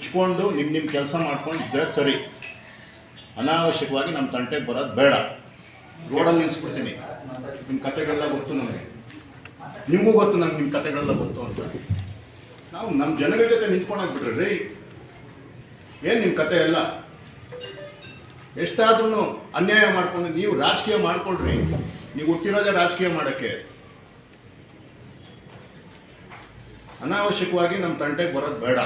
ಮುಚ್ಕೊಂಡು ನಿಮ್ಮ ಕೆಲಸ ಮಾಡ್ಕೊಂಡು ಇದ್ದರೆ ಸರಿ. ಅನಾವಶ್ಯಕವಾಗಿ ನಮ್ಮ ತಂಟೆಗೆ ಬರೋದು ಬೇಡ. ರೋಡಲ್ಲಿ ನಿಲ್ಲಿಸ್ಬಿಡ್ತೀನಿ. ನಿಮ್ಮ ಕತೆಗಳೆಲ್ಲ ಗೊತ್ತು ನನಗೆ, ನಿಮಗೂ ಗೊತ್ತು ನಂಗೆ ನಿಮ್ಮ ಕತೆಗಳೆಲ್ಲ ಗೊತ್ತು ಅಂತ. ನಾವು ನಮ್ಮ ಜನಗಳ ಜೊತೆ ನಿಂತ್ಕೊಂಡೋಗ್ಬಿಟ್ರಿ ರೀ. ಏನು ನಿಮ್ಮ ಕತೆ ಎಲ್ಲ? ಎಷ್ಟಾದ್ರೂ ಅನ್ಯಾಯ ಮಾಡ್ಕೊಂಡು ನೀವು ರಾಜಕೀಯ ಮಾಡ್ಕೊಳ್ರಿ. ನೀವು ಹುಟ್ಟಿರೋದೇ ರಾಜಕೀಯ ಮಾಡೋಕ್ಕೆ. ಅನಾವಶ್ಯಕವಾಗಿ ನಮ್ಮ ತಂಟೆಗೆ ಬರೋದು ಬೇಡ.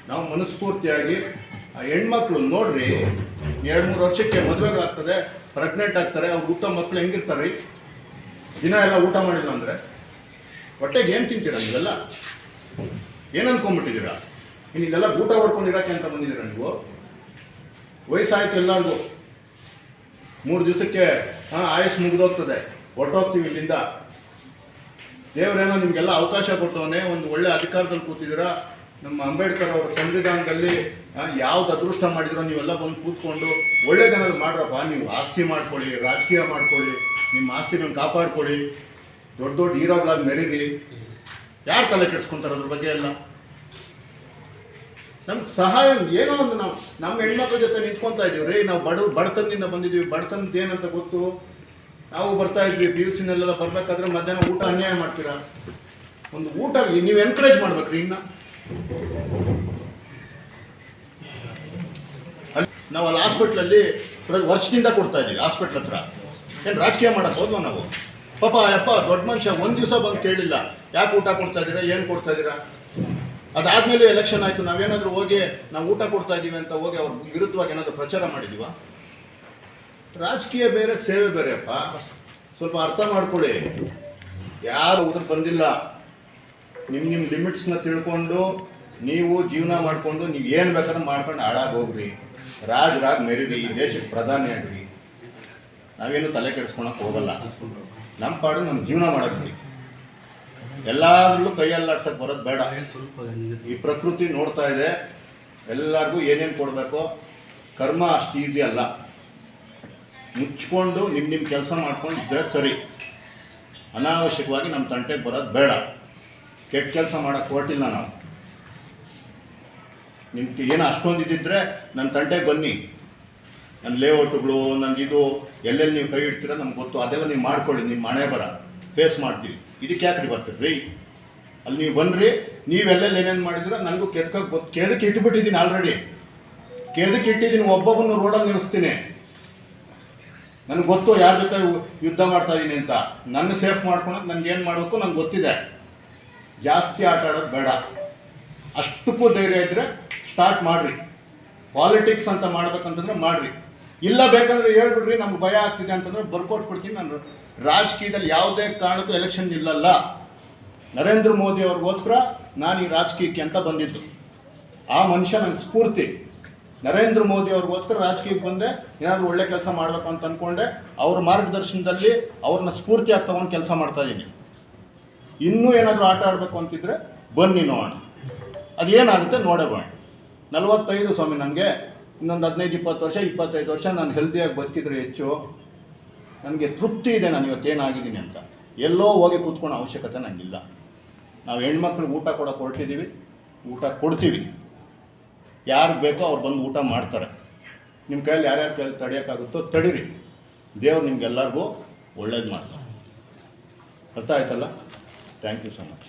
ನಾವು ಮನಸ್ಫೂರ್ತಿಯಾಗಿ ಆ ಹೆಣ್ಮಕ್ಳು ನೋಡ್ರಿ, 2-3 ವರ್ಷಕ್ಕೆ ಮದುವೆಗಳಾಗ್ತದೆ, ಪ್ರೆಗ್ನೆಂಟ್ ಆಗ್ತಾರೆ. ಅವ್ರು ಊಟ ಮಕ್ಳು ಹೆಂಗಿರ್ತಾರೆ ರೀ? ದಿನ ಎಲ್ಲ ಊಟ ಮಾಡಿಲ್ಲ ಅಂದರೆ ಹೊಟ್ಟೆಗೆ ಏನು ತಿಂತೀರಾ ನೀವೆಲ್ಲ? ಏನು ಅಂದ್ಕೊಂಡ್ಬಿಟ್ಟಿದ್ದೀರಾ? ಇನ್ನು ಇಲ್ಲೆಲ್ಲ ಊಟ ಹೊಡ್ಕೊಂಡಿರೋಕ್ಕೆ ಅಂತ ಬಂದಿದ್ದೀರಾ ನೀವು? ವಯಸ್ಸಾಯ್ತು ಎಲ್ಲರಿಗೂ, 3 ದಿವಸಕ್ಕೆ ಆಯುಷ್ ಮುಗಿದೋಗ್ತದೆ, ಹೊರಟೋಗ್ತೀವಿ ಇಲ್ಲಿಂದ. ದೇವರೇನೋ ನಿಮಗೆಲ್ಲ ಅವಕಾಶ ಕೊಟ್ಟವನೇ, ಒಂದು ಒಳ್ಳೆ ಅಧಿಕಾರದಲ್ಲಿ ಕೂತಿದ್ದೀರಾ. ನಮ್ಮ ಅಂಬೇಡ್ಕರ್ ಅವರ ಸಂವಿಧಾನದಲ್ಲಿ ಯಾವ್ದು ಅದೃಷ್ಟ ಮಾಡಿದ್ರೋ ನೀವೆಲ್ಲ ಬಂದು ಕೂತ್ಕೊಂಡು ಒಳ್ಳೇದೇನಾದ್ರು ಮಾಡ್ರಪ್ಪ. ನೀವು ಆಸ್ತಿ ಮಾಡ್ಕೊಳ್ಳಿ, ರಾಜಕೀಯ ಮಾಡ್ಕೊಳ್ಳಿ, ನಿಮ್ಮ ಆಸ್ತಿಗಳನ್ನ ಕಾಪಾಡ್ಕೊಳ್ಳಿ, ದೊಡ್ಡ ದೊಡ್ಡ ಹೀರೋಗಳಾಗಿ ಮೆರೀರಿ. ಯಾರು ತಲೆ ಕೆಡಿಸ್ಕೊಂತಾರೆ ಅದ್ರ ಬಗ್ಗೆ ಎಲ್ಲ? ನಮ್ಗೆ ಸಹಾಯ ಏನೋ ಒಂದು ನಾವು ನಮ್ಮ ಹೆಣ್ಮಕ್ಳ ಜೊತೆ ನಿಂತ್ಕೊತಾ ಇದ್ದೀವಿ ರೀ. ನಾವು ಬಡತನದಿಂದ ಬಂದಿದ್ದೀವಿ. ಬಡತನದ ಏನಂತ ಗೊತ್ತು? ನಾವು ಬರ್ತಾ ಇದ್ವಿ PUC ನಲ್ಲೆಲ್ಲ ಬರ್ಬೇಕಾದ್ರೆ ಮಧ್ಯಾಹ್ನ ಊಟ ಅನ್ಯಾಯ ಮಾಡ್ತೀರಾ. ಒಂದು ಊಟ ನೀವು ಎನ್ಕರೇಜ್ ಮಾಡ್ಬೇಕ್ರಿ. ಇನ್ನು ನಾವು ಅಲ್ಲಿ ಹಾಸ್ಪಿಟ್ಲಲ್ಲಿ ವರ್ಷದಿಂದ ಕೊಡ್ತಾ ಇದ್ದೀವಿ. ಹಾಸ್ಪಿಟ್ಲ್ ಹತ್ರ ಏನು ರಾಜಕೀಯ ಮಾಡಕ್ಕೆ ಹೋದ್ವಾ ನಾವು? ಪಾಪ ಯಪ್ಪ ದೊಡ್ಡ ಮನುಷ್ಯ ಒಂದು ದಿವಸ ಬಂದು ಕೇಳಿಲ್ಲ, ಯಾಕೆ ಊಟ ಕೊಡ್ತಾ ಇದ್ದೀರಾ, ಏನು ಕೊಡ್ತಾ ಇದ್ದೀರಾ? ಅದಾದಮೇಲೆ ಎಲೆಕ್ಷನ್ ಆಯಿತು, ನಾವೇನಾದರೂ ಹೋಗಿ ನಾವು ಊಟ ಕೊಡ್ತಾ ಇದ್ದೀವಿ ಅಂತ ಹೋಗಿ ಅವ್ರ ವಿರುದ್ಧವಾಗಿ ಏನಾದರೂ ಪ್ರಚಾರ ಮಾಡಿದ್ದೀವ? ರಾಜಕೀಯ ಬೇರೆ, ಸೇವೆ ಬೇರೆ ಅಪ್ಪ. ಸ್ವಲ್ಪ ಅರ್ಥ ಮಾಡ್ಕೊಳ್ಳಿ. ಯಾರು ಉದ್ರ ಬಂದಿಲ್ಲ. ನಿಮ್ಮ ಲಿಮಿಟ್ಸ್ನ ತಿಳ್ಕೊಂಡು ನೀವು ಜೀವನ ಮಾಡಿಕೊಂಡು ನೀವು ಏನು ಬೇಕಾದ್ರೂ ಮಾಡ್ಕೊಂಡು ಹಾಳಾಗಿ ಹೋಗ್ರಿ. ರಾಜರಾಗಿ ಮೆರೀರಿ, ಈ ದೇಶಕ್ಕೆ ಪ್ರಧಾನಿ ಆಗ್ರಿ. ನಾವೇನು ತಲೆ ಕೆಡಿಸ್ಕೊಳಕ್ಕೆ ಹೋಗಲ್ಲ. ನಮ್ಮ ಪಾಡು ನಮ್ಮ ಜೀವನ ಮಾಡಕ್ರಿ. ಎಲ್ಲಾದ್ರಲ್ಲೂ ಕೈಯಲ್ಲಾಡ್ಸಕ್ಕೆ ಬರೋದು ಬೇಡ. ಈ ಪ್ರಕೃತಿ ನೋಡ್ತಾ ಇದೆ. ಎಲ್ಲರಿಗೂ ಏನೇನು ಕೊಡಬೇಕು. ಕರ್ಮ ಅಷ್ಟು ಈಸಿ ಅಲ್ಲ. ಮುಚ್ಕೊಂಡು ನಿಮ್ಮ ಕೆಲಸ ಮಾಡ್ಕೊಂಡು ಇದ್ದರೆ ಸರಿ. ಅನಾವಶ್ಯಕವಾಗಿ ನಮ್ಮ ತಂಟೆಗೆ ಬರೋದು ಬೇಡ. ಕೆಟ್ಟ ಕೆಲಸ ಮಾಡೋಕ್ಕೆ ಹೊರಟಿಲ್ಲ ನಾವು. ನಿಮ್ಗೆ ಏನೋ ಅಷ್ಟೊಂದು ಇದ್ದಿದ್ರೆ ನನ್ನ ತಂಟೆಗೆ ಬನ್ನಿ. ನನ್ನ ಲೇಔಟುಗಳು, ನನ್ನ ಇದು ಎಲ್ಲೆಲ್ಲಿ ನೀವು ಕೈ ಇಡ್ತೀರ ನಮ್ಗೆ ಗೊತ್ತು. ಅದೆಲ್ಲ ನೀವು ಮಾಡ್ಕೊಳ್ಳಿ. ನಿಮ್ಮ ಮನೆ ಬರ ಫೇಸ್ ಮಾಡ್ತೀವಿ. ಇದಕ್ಕೆ ಯಾಕ್ರಿ ಬರ್ತೀರಿ ರೀ? ಅಲ್ಲಿ ನೀವು ಬನ್ನಿರಿ. ನೀವೆಲ್ಲೆಲ್ಲಿ ಏನೇನು ಮಾಡಿದ್ರೆ ನನಗೂ ಕೆದಕ್ಕೆ ಗೊತ್ತು. ಕೆದಕ್ಕೆ ಇಟ್ಬಿಟ್ಟಿದ್ದೀನಿ ಆಲ್ರೆಡಿ. ಕೆದಕ್ಕೆ ಇಟ್ಟಿದ್ದೀನಿ. ಒಬ್ಬೊಬ್ಬನು ರೋಡಲ್ಲಿ ನಿಲ್ಲಿಸ್ತೀನಿ. ನನಗೆ ಗೊತ್ತು ಯಾರ ಜೊತೆ ಯುದ್ಧ ಮಾಡ್ತಾ ಇದ್ದೀನಿ ಅಂತ. ನನ್ನ ಸೇಫ್ ಮಾಡ್ಕೊಳಕ್ಕೆ ನನಗೇನು ಮಾಡಬೇಕು ನಂಗೆ ಗೊತ್ತಿದೆ. ಜಾಸ್ತಿ ಆಟ ಆಡೋದು ಬೇಡ. ಅಷ್ಟಕ್ಕೂ ಧೈರ್ಯ ಇದ್ದರೆ ಸ್ಟಾರ್ಟ್ ಮಾಡಿರಿ. ಪಾಲಿಟಿಕ್ಸ್ ಅಂತ ಮಾಡ್ಬೇಕಂತಂದ್ರೆ ಮಾಡಿರಿ. ಇಲ್ಲ ಬೇಕಂದ್ರೆ ಹೇಳ್ಬಿಡ್ರಿ, ನಮ್ಗೆ ಭಯ ಆಗ್ತಿದೆ ಅಂತಂದ್ರೆ ಬರ್ಕೊಟ್ಬಿಡ್ತೀನಿ. ನಾನು ರಾಜಕೀಯದಲ್ಲಿ ಯಾವುದೇ ಕಾರಣಕ್ಕೂ ಎಲೆಕ್ಷನ್ ನಿಲ್ಲಲ್ಲ. ನರೇಂದ್ರ ಮೋದಿ ಅವ್ರಿಗೋಸ್ಕರ ನಾನು ಈ ರಾಜಕೀಯಕ್ಕೆ ಅಂತ ಬಂದಿದ್ದು. ಆ ಮನುಷ್ಯ ನನಗೆ ಸ್ಫೂರ್ತಿ. ನರೇಂದ್ರ ಮೋದಿ ಅವ್ರಿಗೋಸ್ಕರ ರಾಜಕೀಯಕ್ಕೆ ಬಂದೆ. ಏನಾದರೂ ಒಳ್ಳೆ ಕೆಲಸ ಮಾಡಬೇಕು ಅಂತ ಅಂದ್ಕೊಂಡೆ. ಅವ್ರ ಮಾರ್ಗದರ್ಶನದಲ್ಲಿ ಅವ್ರನ್ನ ಸ್ಫೂರ್ತಿಯಾಗಿ ತೊಗೊಂಡು ಕೆಲಸ ಮಾಡ್ತಾಯಿದ್ದೀನಿ. ಇನ್ನೂ ಏನಾದರೂ ಆಟ ಆಡಬೇಕು ಅಂತಿದ್ರೆ ಬನ್ನಿ ನೋಡೋಣ. ಅದೇನಾಗುತ್ತೆ ನೋಡೋಣ. 45 ಸ್ವಾಮಿ ನನಗೆ. ಇನ್ನೊಂದು 15-20 ವರ್ಷ 25 ವರ್ಷ ನಾನು ಹೆಲ್ದಿಯಾಗಿ ಬದುಕಿದ್ರೆ ಹೆಚ್ಚು. ನನಗೆ ತೃಪ್ತಿ ಇದೆ ನಾನು ಇವತ್ತೇನಾಗಿದ್ದೀನಿ ಅಂತ. ಎಲ್ಲೋ ಹೋಗಿ ಕೂತ್ಕೊಳ್ಳೋ ಅವಶ್ಯಕತೆ ನನಗಿಲ್ಲ. ನಾವು ಹೆಣ್ಮಕ್ಳಿಗೆ ಊಟ ಕೊಡೋಕೆ ಹೊರಟಿದ್ದೀವಿ. ಊಟ ಕೊಡ್ತೀವಿ. ಯಾರು ಬೇಕೋ ಅವ್ರು ಬಂದು ಊಟ ಮಾಡ್ತಾರೆ. ನಿಮ್ಮ ಕೈಯಲ್ಲಿ ಯಾರ್ಯಾರ ಕೈಯಲ್ಲಿ ತಡೆಯೋಕ್ಕಾಗುತ್ತೋ ತಡೀರಿ. ದೇವ್ರು ನಿಮ್ಗೆಲ್ಲರಿಗೂ ಒಳ್ಳೇದು ಮಾಡ್ತಾರೆ. ಅರ್ಥ ಆಯ್ತಲ್ಲ? Thank you so much.